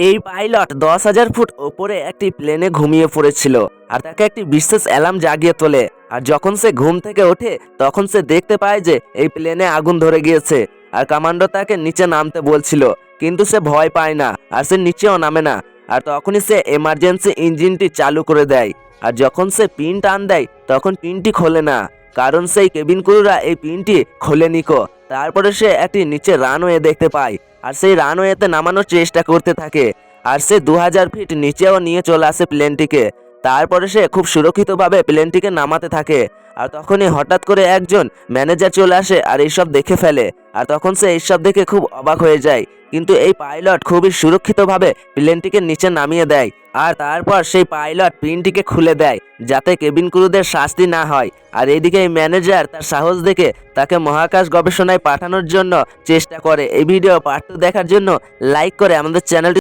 এই pilot 10,000 foot ওপরে একটি প্লেনে ঘুমিয়ে পড়েছিল আর তাকে একটি বিশেষ অ্যালার্ম জাগিয়ে তোলে। আর যখন সে ঘুম থেকে ওঠে তখন সে দেখতে পায় যে এই প্লেনে আগুন ধরে গিয়েছে আর কমান্ডো তাকে নিচে নামতে বলছিল, কিন্তু সে ভয় পায় না আর সে নিচেও নামে না। আর তখনই সে এমার্জেন্সি ইঞ্জিনটি চালু করে দেয়। আর যখন সে পিন টান দেয় তখন পিনটি খোলে না, কারণ সেই কেবিন ক্রুরা এই পিনটি খোলেনিকো। তারপরে সে একটি নিচে রানওয়ে দেখতে পায় আর সেই রানওয়েতে নামানোর চেষ্টা করতে থাকে। আর সে 2000 ফিট নিচেও নিয়ে চলে আসে প্লেনটিকে। তারপরে সে খুব সুরক্ষিতভাবে প্লেনটিকে নামাতে থাকে। আর তখনই হঠাৎ করে একজন ম্যানেজার চলে আসে আর এইসব দেখে ফেলে। আর তখন সে এইসব দেখে খুব অবাক হয়ে যায়, কিন্তু এই পাইলট খুবই সুরক্ষিতভাবে প্লেনটিকে নিচে নামিয়ে দেয়। আর তারপর সেই পাইলট পিনটিকে খুলে দেয় যাতে কেবিন ক্রুদের শাস্তি না হয়। আর এইদিকে এই ম্যানেজার তার সাহস দেখে তাকে মহাকাশ গবেষণায় পাঠানোর জন্য চেষ্টা করে। এই ভিডিও পার্ট 2 দেখার জন্য লাইক করে আমাদের চ্যানেলটি